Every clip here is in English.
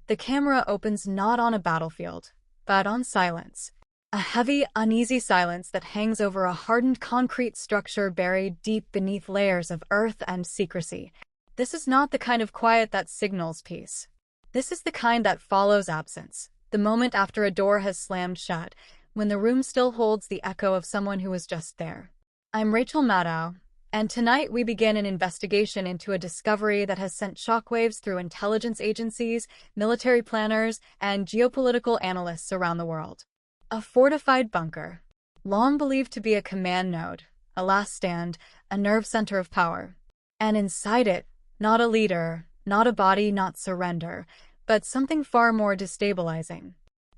The camera opens not on a battlefield, but on silence. A heavy, uneasy silence that hangs over a hardened concrete structure buried deep beneath layers of earth and secrecy. This is not the kind of quiet that signals peace. This is the kind that follows absence, the moment after a door has slammed shut, when the room still holds the echo of someone who was just there. I'm Rachel Maddow, and tonight we begin an investigation into a discovery that has sent shockwaves through intelligence agencies, military planners, and geopolitical analysts around the world. A fortified bunker, long believed to be a command node, a last stand, a nerve center of power. And inside it, not a leader, not a body, not surrender, but something far more destabilizing.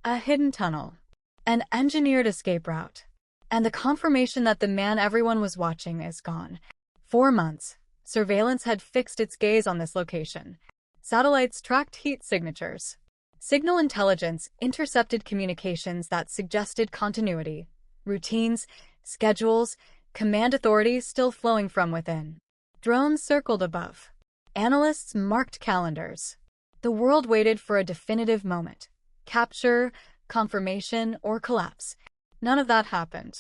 A hidden tunnel, an engineered escape route, and the confirmation that the man everyone was watching is gone. 4 months, surveillance had fixed its gaze on this location. Satellites tracked heat signatures. Signal intelligence intercepted communications that suggested continuity, routines, schedules, command authorities still flowing from within. Drones circled above. Analysts marked calendars. The world waited for a definitive moment. Capture, confirmation, or collapse. None of that happened.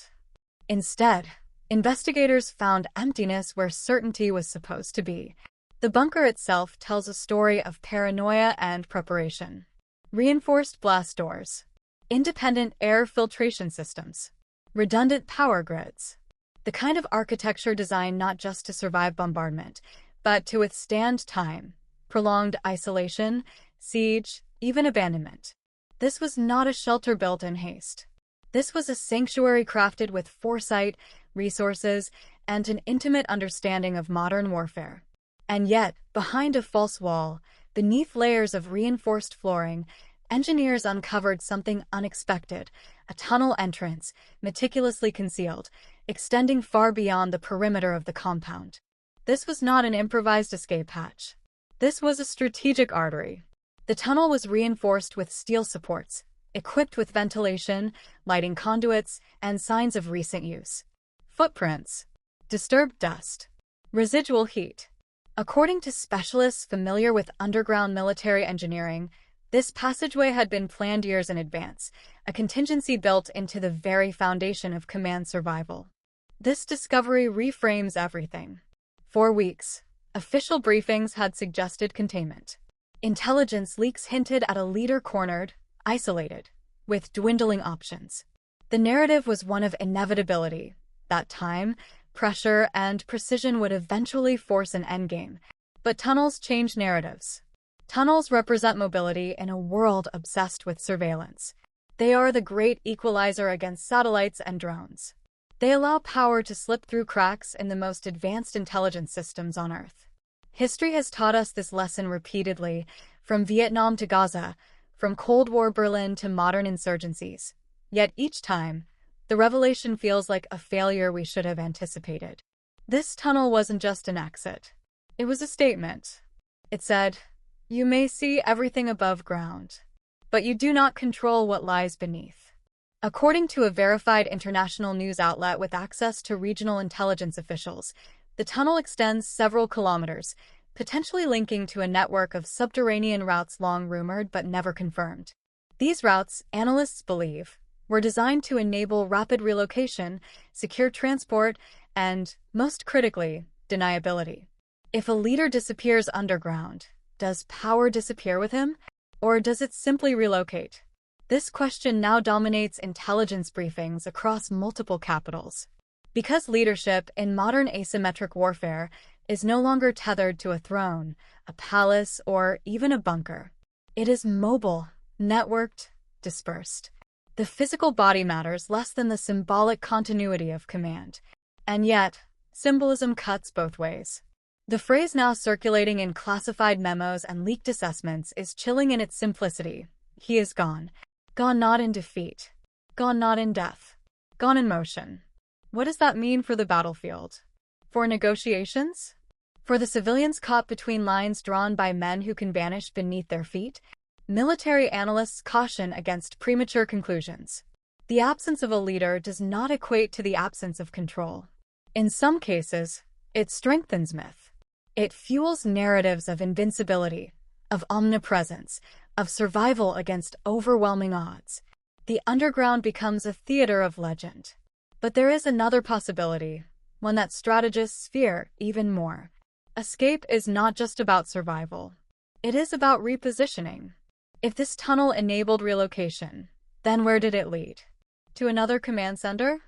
Instead, investigators found emptiness where certainty was supposed to be. The bunker itself tells a story of paranoia and preparation. Reinforced blast doors, independent air filtration systems, redundant power grids. The kind of architecture designed not just to survive bombardment, but to withstand time, prolonged isolation, siege, even abandonment. This was not a shelter built in haste. This was a sanctuary crafted with foresight, resources, and an intimate understanding of modern warfare. And yet, behind a false wall, beneath layers of reinforced flooring, engineers uncovered something unexpected, a tunnel entrance, meticulously concealed, extending far beyond the perimeter of the compound. This was not an improvised escape hatch. This was a strategic artery. The tunnel was reinforced with steel supports, equipped with ventilation, lighting conduits, and signs of recent use. Footprints, disturbed dust, residual heat. According to specialists familiar with underground military engineering, this passageway had been planned years in advance, a contingency built into the very foundation of command survival. This discovery reframes everything. For weeks, official briefings had suggested containment. Intelligence leaks hinted at a leader cornered, isolated, with dwindling options. The narrative was one of inevitability, that time, pressure, and precision would eventually force an endgame. But tunnels change narratives. Tunnels represent mobility in a world obsessed with surveillance. They are the great equalizer against satellites and drones. They allow power to slip through cracks in the most advanced intelligence systems on Earth. History has taught us this lesson repeatedly, from Vietnam to Gaza, from Cold War Berlin to modern insurgencies. Yet each time, the revelation feels like a failure we should have anticipated. This tunnel wasn't just an exit. It was a statement. It said, "You may see everything above ground, but you do not control what lies beneath." According to a verified international news outlet with access to regional intelligence officials, the tunnel extends several kilometers, potentially linking to a network of subterranean routes long rumored but never confirmed. These routes, analysts believe, were designed to enable rapid relocation, secure transport, and, most critically, deniability. If a leader disappears underground, does power disappear with him? Or does it simply relocate? This question now dominates intelligence briefings across multiple capitals. Because leadership in modern asymmetric warfare is no longer tethered to a throne, a palace, or even a bunker. It is mobile, networked, dispersed. The physical body matters less than the symbolic continuity of command. And yet, symbolism cuts both ways. The phrase now circulating in classified memos and leaked assessments is chilling in its simplicity. He is gone. Gone not in defeat. Gone not in death. Gone in motion. What does that mean for the battlefield? For negotiations? For the civilians caught between lines drawn by men who can vanish beneath their feet? Military analysts caution against premature conclusions. The absence of a leader does not equate to the absence of control. In some cases, it strengthens myth. It fuels narratives of invincibility, of omnipresence, of survival against overwhelming odds. The underground becomes a theater of legend. But there is another possibility, one that strategists fear even more. Escape is not just about survival. It is about repositioning. If this tunnel enabled relocation, then where did it lead? To another command center?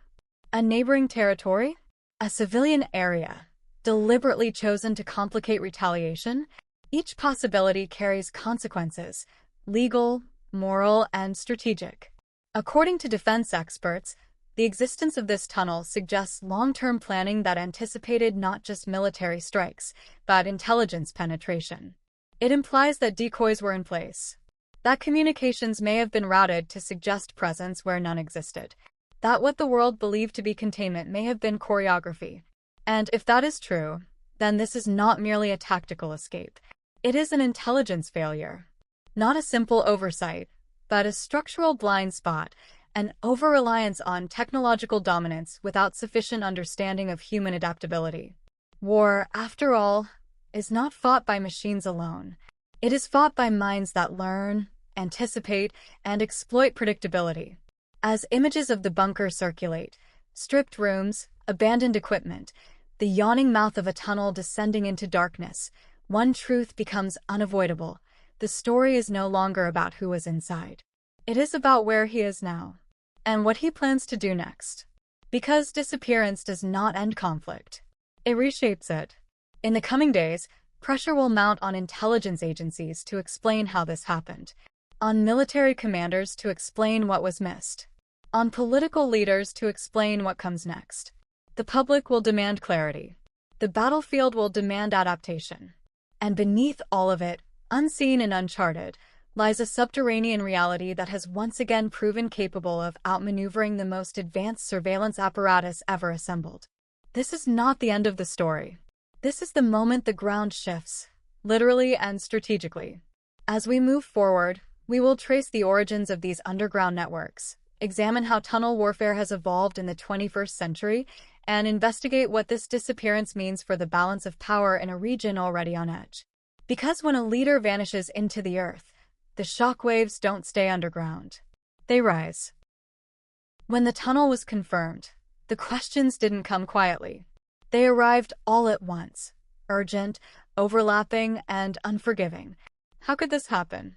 A neighboring territory? A civilian area, deliberately chosen to complicate retaliation? Each possibility carries consequences, legal, moral, and strategic. According to defense experts, the existence of this tunnel suggests long-term planning that anticipated not just military strikes, but intelligence penetration. It implies that decoys were in place, that communications may have been routed to suggest presence where none existed, that what the world believed to be containment may have been choreography. And if that is true, then this is not merely a tactical escape. It is an intelligence failure. Not a simple oversight, but a structural blind spot, an over-reliance on technological dominance without sufficient understanding of human adaptability. War, after all, is not fought by machines alone. It is fought by minds that learn, anticipate, and exploit predictability. As images of the bunker circulate, stripped rooms, abandoned equipment, the yawning mouth of a tunnel descending into darkness, one truth becomes unavoidable. The story is no longer about who was inside. It is about where he is now, and what he plans to do next. Because disappearance does not end conflict. It reshapes it. In the coming days, pressure will mount on intelligence agencies to explain how this happened, on military commanders to explain what was missed, on political leaders to explain what comes next. The public will demand clarity. The battlefield will demand adaptation. And beneath all of it, unseen and uncharted, lies a subterranean reality that has once again proven capable of outmaneuvering the most advanced surveillance apparatus ever assembled. This is not the end of the story. This is the moment the ground shifts, literally and strategically. As we move forward, we will trace the origins of these underground networks, examine how tunnel warfare has evolved in the 21st century, and investigate what this disappearance means for the balance of power in a region already on edge. Because when a leader vanishes into the earth, the shockwaves don't stay underground. They rise. When the tunnel was confirmed, the questions didn't come quietly. They arrived all at once, urgent, overlapping, and unforgiving. How could this happen?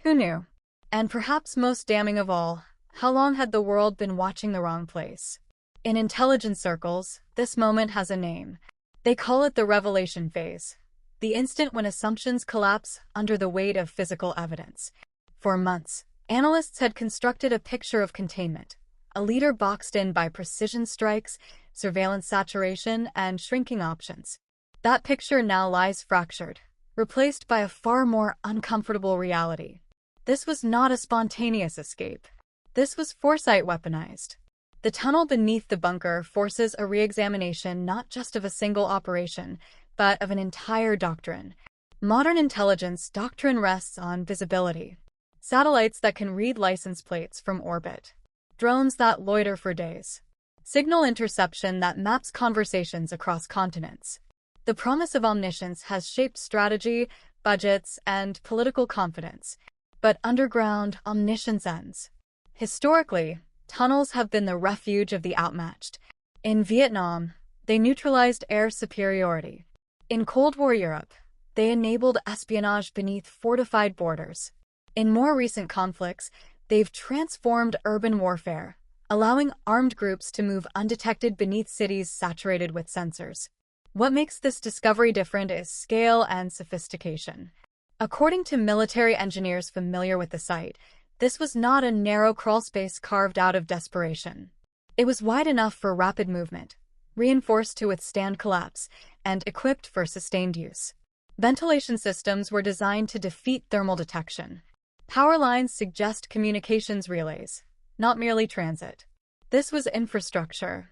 Who knew? And perhaps most damning of all, how long had the world been watching the wrong place? In intelligence circles, this moment has a name. They call it the revelation phase. The instant when assumptions collapse under the weight of physical evidence. For months, analysts had constructed a picture of containment, a leader boxed in by precision strikes, surveillance saturation, and shrinking options. That picture now lies fractured, replaced by a far more uncomfortable reality. This was not a spontaneous escape. This was foresight weaponized. The tunnel beneath the bunker forces a re-examination not just of a single operation, but of an entire doctrine. Modern intelligence doctrine rests on visibility. Satellites that can read license plates from orbit. Drones that loiter for days. Signal interception that maps conversations across continents. The promise of omniscience has shaped strategy, budgets, and political confidence. But underground, omniscience ends. Historically, tunnels have been the refuge of the outmatched. In Vietnam, they neutralized air superiority. In Cold War Europe, they enabled espionage beneath fortified borders. In more recent conflicts, they've transformed urban warfare, allowing armed groups to move undetected beneath cities saturated with sensors. What makes this discovery different is scale and sophistication. According to military engineers familiar with the site, this was not a narrow crawlspace carved out of desperation. It was wide enough for rapid movement, reinforced to withstand collapse, and equipped for sustained use. Ventilation systems were designed to defeat thermal detection. Power lines suggest communications relays, not merely transit. This was infrastructure,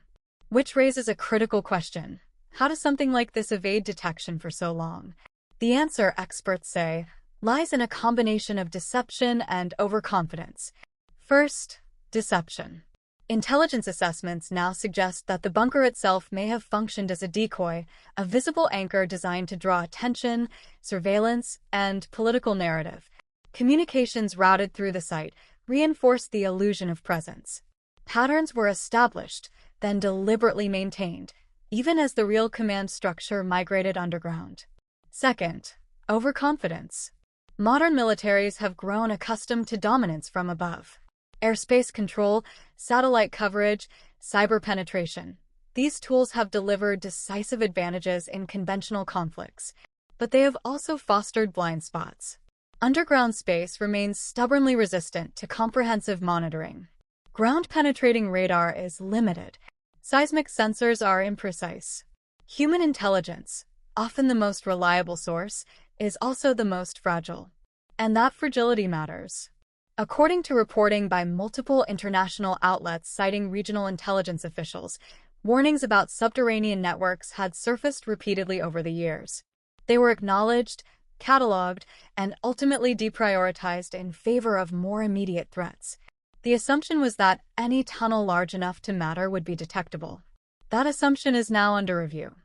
which raises a critical question. How does something like this evade detection for so long? The answer, experts say, lies in a combination of deception and overconfidence. First, deception. Intelligence assessments now suggest that the bunker itself may have functioned as a decoy, a visible anchor designed to draw attention, surveillance, and political narrative. Communications routed through the site reinforced the illusion of presence. Patterns were established, then deliberately maintained, even as the real command structure migrated underground. Second, overconfidence. Modern militaries have grown accustomed to dominance from above. Airspace control, satellite coverage, cyber penetration. These tools have delivered decisive advantages in conventional conflicts, but they have also fostered blind spots. Underground space remains stubbornly resistant to comprehensive monitoring. Ground-penetrating radar is limited. Seismic sensors are imprecise. Human intelligence, often the most reliable source, is also the most fragile. And that fragility matters. According to reporting by multiple international outlets citing regional intelligence officials, warnings about subterranean networks had surfaced repeatedly over the years. They were acknowledged, cataloged, and ultimately deprioritized in favor of more immediate threats. The assumption was that any tunnel large enough to matter would be detectable. That assumption is now under review.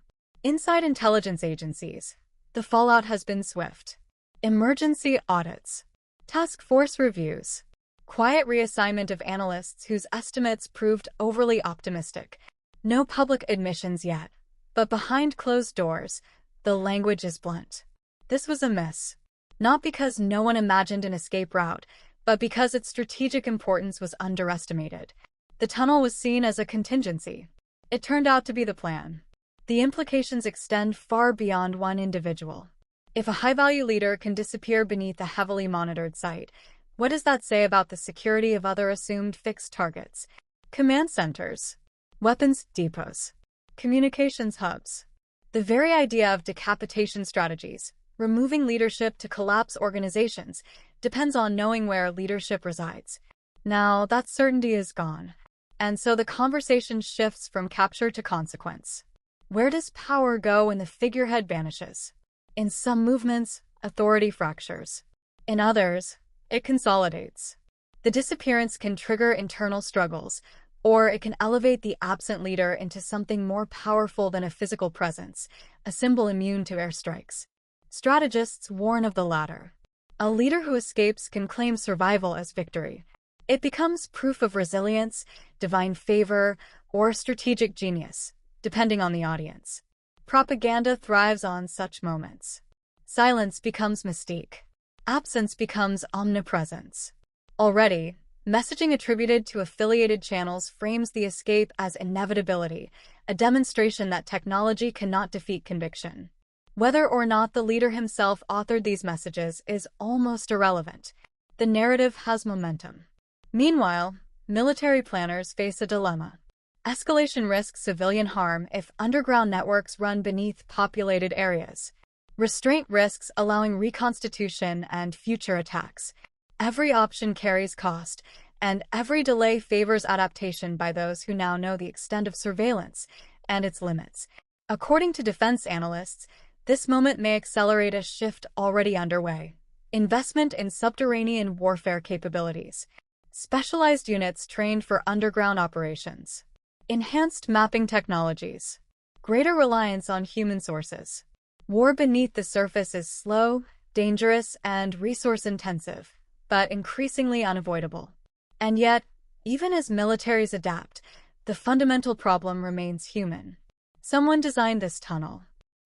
Inside intelligence agencies, the fallout has been swift. Emergency audits, task force reviews, quiet reassignment of analysts whose estimates proved overly optimistic. No public admissions yet, but behind closed doors, the language is blunt. This was a miss. Not because no one imagined an escape route, but because its strategic importance was underestimated. The tunnel was seen as a contingency. It turned out to be the plan. The implications extend far beyond one individual. If a high-value leader can disappear beneath a heavily monitored site, what does that say about the security of other assumed fixed targets? Command centers, weapons depots, communications hubs. The very idea of decapitation strategies, removing leadership to collapse organizations, depends on knowing where leadership resides. Now, that certainty is gone. And so the conversation shifts from capture to consequence. Where does power go when the figurehead vanishes? In some movements, authority fractures. In others, it consolidates. The disappearance can trigger internal struggles, or it can elevate the absent leader into something more powerful than a physical presence, a symbol immune to airstrikes. Strategists warn of the latter. A leader who escapes can claim survival as victory. It becomes proof of resilience, divine favor, or strategic genius, depending on the audience. Propaganda thrives on such moments. Silence becomes mystique. Absence becomes omnipresence. Already, messaging attributed to affiliated channels frames the escape as inevitability, a demonstration that technology cannot defeat conviction. Whether or not the leader himself authored these messages is almost irrelevant. The narrative has momentum. Meanwhile, military planners face a dilemma. Escalation risks civilian harm if underground networks run beneath populated areas. Restraint risks allowing reconstitution and future attacks. Every option carries cost, and every delay favors adaptation by those who now know the extent of surveillance and its limits. According to defense analysts, this moment may accelerate a shift already underway. Investment in subterranean warfare capabilities. Specialized units trained for underground operations. Enhanced mapping technologies. Greater reliance on human sources. War beneath the surface is slow, dangerous, and resource-intensive, but increasingly unavoidable. And yet, even as militaries adapt, the fundamental problem remains human. Someone designed this tunnel.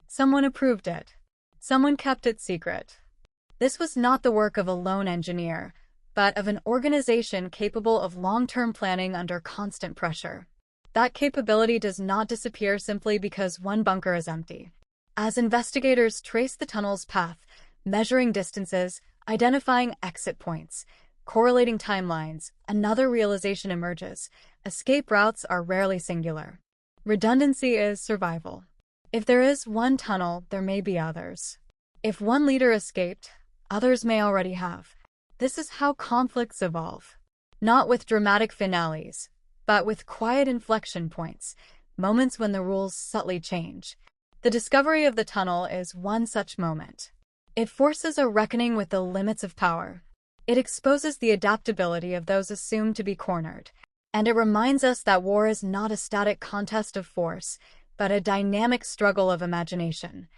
Someone approved it. Someone kept it secret. This was not the work of a lone engineer, but of an organization capable of long-term planning under constant pressure. That capability does not disappear simply because one bunker is empty. As investigators trace the tunnel's path, measuring distances, identifying exit points, correlating timelines, another realization emerges. Escape routes are rarely singular. Redundancy is survival. If there is one tunnel, there may be others. If one leader escaped, others may already have. This is how conflicts evolve. Not with dramatic finales, but with quiet inflection points, moments when the rules subtly change. The discovery of the tunnel is one such moment. It forces a reckoning with the limits of power. It exposes the adaptability of those assumed to be cornered. And it reminds us that war is not a static contest of force, but a dynamic struggle of imagination.